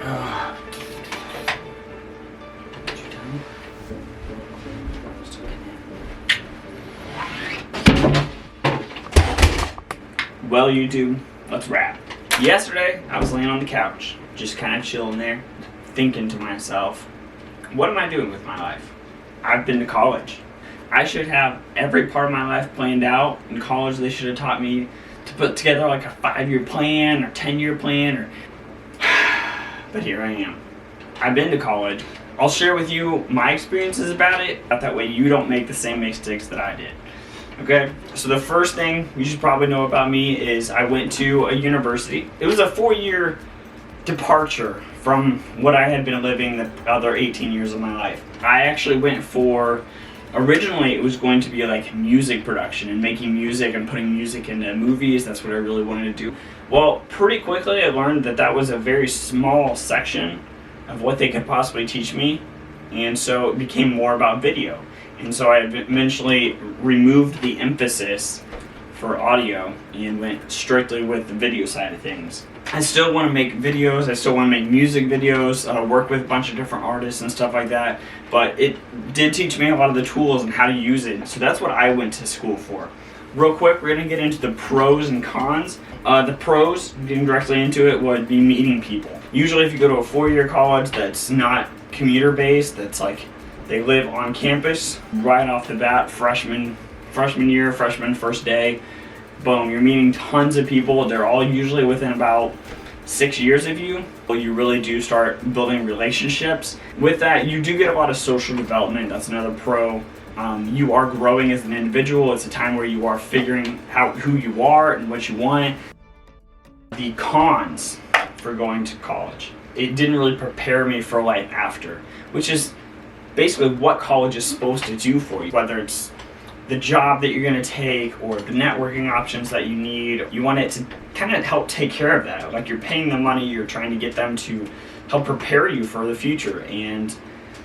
Well, YouTube, let's wrap. Yesterday, I was laying on the couch, just kind of chilling there, thinking to myself, what am I doing with my life? I've been to college. I should have every part of my life planned out. In college, they should have taught me to put together like a 5-year plan or 10-year plan. But here I am. I've been to college. I'll share with you my experiences about it. That way you don't make the same mistakes that I did. Okay, so the first thing you should probably know about me is I went to a university. It was a 4-year departure from what I had been living the other 18 years of my life. I actually went for, originally it was going to be like music production and making music and putting music into movies. That's what I really wanted to do. Well, pretty quickly I learned that that was a very small section of what they could possibly teach me, and so it became more about video. And so I eventually removed the emphasis for audio and went strictly with the video side of things. I still want to make videos, I still want to make music videos, work with a bunch of different artists and stuff like that, but it did teach me a lot of the tools and how to use it. So that's what I went to school for. Real quick, we're going to get into the pros and cons. The pros, getting directly into it, would be meeting people. Usually if you go to a 4-year college that's not commuter based, that's like they live on campus right off the bat, freshman year, freshman first day, boom, you're meeting tons of people. They're all usually within about 6 years of you. You really do start building relationships. With that, you do get a lot of social development. That's another pro. You are growing as an individual. It's a time where you are figuring out who you are and what you want. The cons for going to college. It didn't really prepare me for life after, which is basically what college is supposed to do for you. Whether it's the job that you're going to take or the networking options that you need, you want it to kind of help take care of that. Like you're paying them money, you're trying to get them to help prepare you for the future. And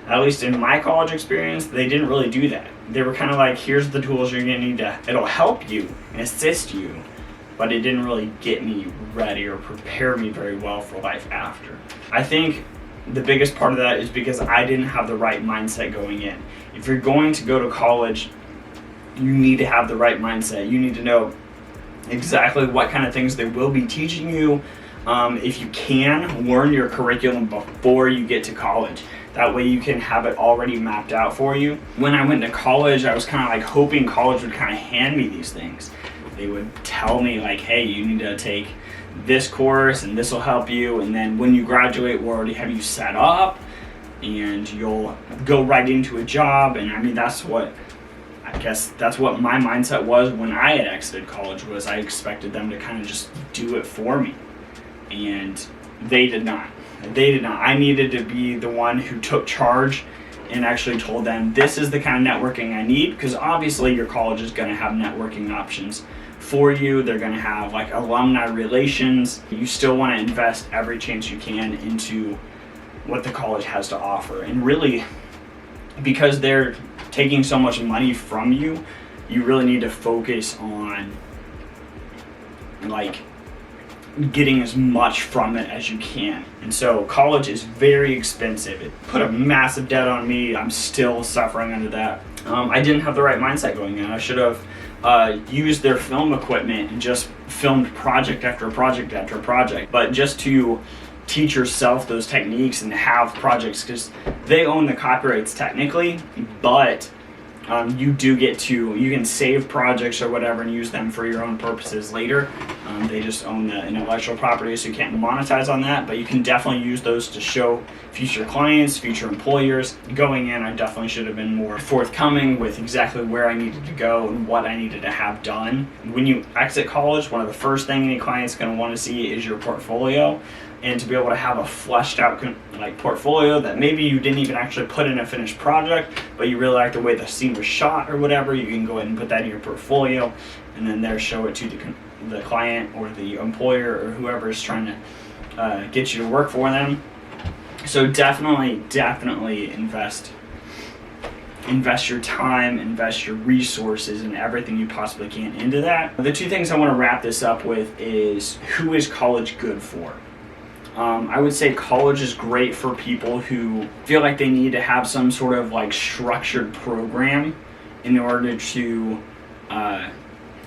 at least in my college experience, they didn't really do that. They were kind of like, here's the tools you're going to need to, it'll help you and assist you, but it didn't really get me ready or prepare me very well for life after. I think the biggest part of that is because I didn't have the right mindset going in. If you're going to go to college, you need to have the right mindset. You need to know exactly what kind of things they will be teaching you. If you can, learn your curriculum before you get to college. That way you can have it already mapped out for you. When I went to college, I was kind of like hoping college would kind of hand me these things. They would tell me like, hey, you need to take this course and this will help you, and then when you graduate we'll already have you set up and you'll go right into a job. And I mean, that's what my mindset was when I had exited college, was I expected them to kind of just do it for me, and they did not. I needed to be the one who took charge and actually told them, this is the kind of networking I need, because obviously your college is going to have networking options for you. They're going to have like alumni relations. You still want to invest every chance you can into what the college has to offer. And really, because they're taking so much money from you, you really need to focus on like getting as much from it as you can. And so college is very expensive. It put a massive debt on me. I'm still suffering under that. I didn't have the right mindset going in. I should have used their film equipment and just filmed project after project after project. But just to teach yourself those techniques and have projects, because they own the copyrights technically, but you can save projects or whatever and use them for your own purposes later. They just own the intellectual property, so you can't monetize on that, but you can definitely use those to show future clients, future employers. Going in, I definitely should have been more forthcoming with exactly where I needed to go and what I needed to have done. When you exit college, one of the first things any client's going to want to see is your portfolio. And to be able to have a fleshed out like portfolio that maybe you didn't even actually put in a finished project, but you really like the way the scene was shot or whatever, you can go ahead and put that in your portfolio and then there show it to the client or the employer or whoever is trying to get you to work for them. So definitely invest your time, invest your resources and everything you possibly can into that. The two things I want to wrap this up with is, who is college good for? I would say college is great for people who feel like they need to have some sort of like structured program in order to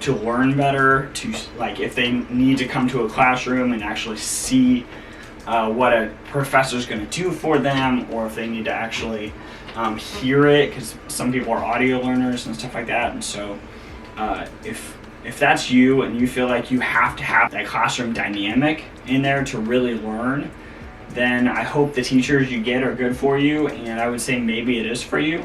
learn better, to like if they need to come to a classroom and actually see what a professor's going to do for them, or if they need to actually hear it, because some people are audio learners and stuff like that. And so if that's you and you feel like you have to have that classroom dynamic in there to really learn, then I hope the teachers you get are good for you, and I would say maybe it is for you.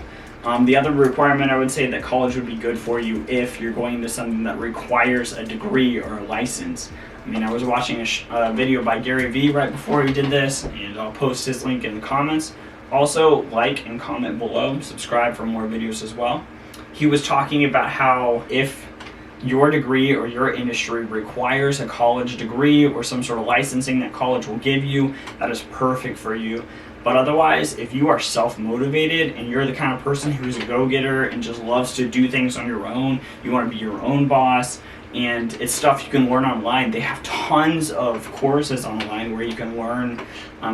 The other requirement, I would say that college would be good for you if you're going to something that requires a degree or a license. I mean, I was watching a video by Gary Vee right before he did this, and I'll post his link in the comments. Also, like and comment below, subscribe for more videos as well. He was talking about how if your degree or your industry requires a college degree or some sort of licensing that college will give you, that is perfect for you. But otherwise, if you are self-motivated and you're the kind of person who's a go-getter and just loves to do things on your own, you want to be your own boss, and it's stuff you can learn online. They have tons of courses online where you can learn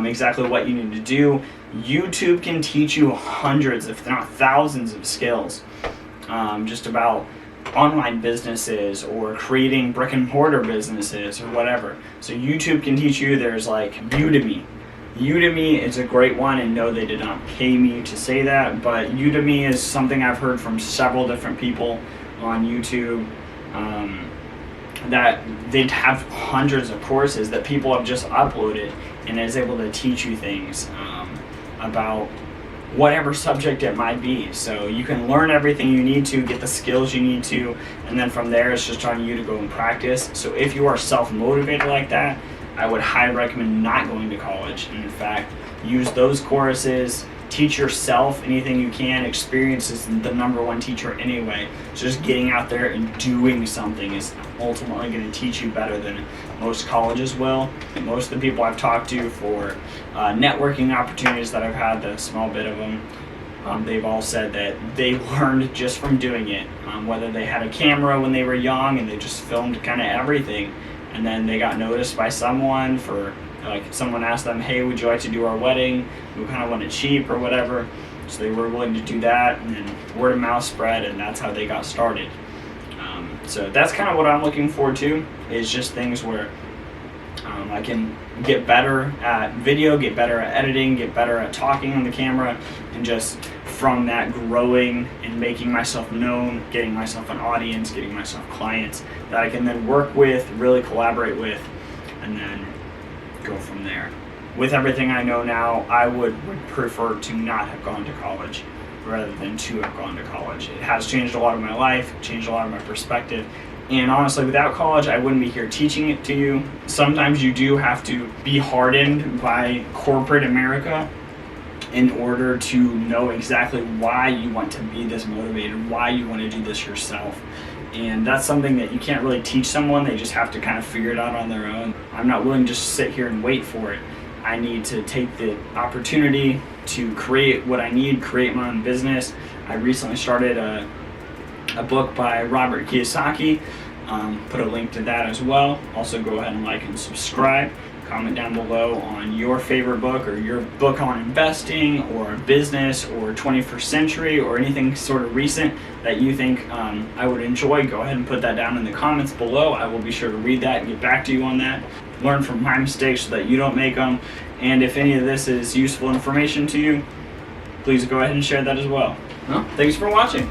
exactly what you need to do. YouTube can teach you hundreds, if not thousands, of skills just about online businesses or creating brick and mortar businesses or whatever. So YouTube can teach you. There's like Udemy. Udemy is a great one, and no, they did not pay me to say that, but Udemy is something I've heard from several different people on YouTube, that they have hundreds of courses that people have just uploaded, and is able to teach you things about whatever subject it might be. So you can learn everything you need to, get the skills you need to, and then from there it's just on you to go and practice. So if you are self-motivated like that, I would highly recommend not going to college, and in fact, use those courses, teach yourself anything you can. Experience is the number one teacher anyway. So just getting out there and doing something is ultimately going to teach you better than most colleges will. And most of the people I've talked to for networking opportunities that I've had, the small bit of them, they've all said that they learned just from doing it. Whether they had a camera when they were young and they just filmed kind of everything, and then they got noticed by someone for, like, someone asked them, hey, would you like to do our wedding? We kind of want it cheap or whatever. So they were willing to do that, and then word of mouth spread, and that's how they got started. So that's kind of what I'm looking forward to, is just things where I can get better at video, get better at editing, get better at talking on the camera, and just from that growing and making myself known, getting myself an audience, getting myself clients that I can then work with, really collaborate with, and then go from there. With everything I know now, I would prefer to not have gone to college rather than to have gone to college. It has changed a lot of my life, changed a lot of my perspective, and honestly, without college, I wouldn't be here teaching it to you. Sometimes you do have to be hardened by corporate America in order to know exactly why you want to be this motivated, why you want to do this yourself. And that's something that you can't really teach someone. They just have to kind of figure it out on their own. I'm not willing to just sit here and wait for it. I need to take the opportunity to create what I need, create my own business. I recently started a book by Robert Kiyosaki. Put a link to that as well. Also, go ahead and like and subscribe. Comment down below on your favorite book, or your book on investing or business or 21st century or anything sort of recent that you think I would enjoy. Go ahead and put that down in the comments below. I will be sure to read that and get back to you on that. Learn from my mistakes so that you don't make them. And if any of this is useful information to you, please go ahead and share that as well. Well, thanks for watching.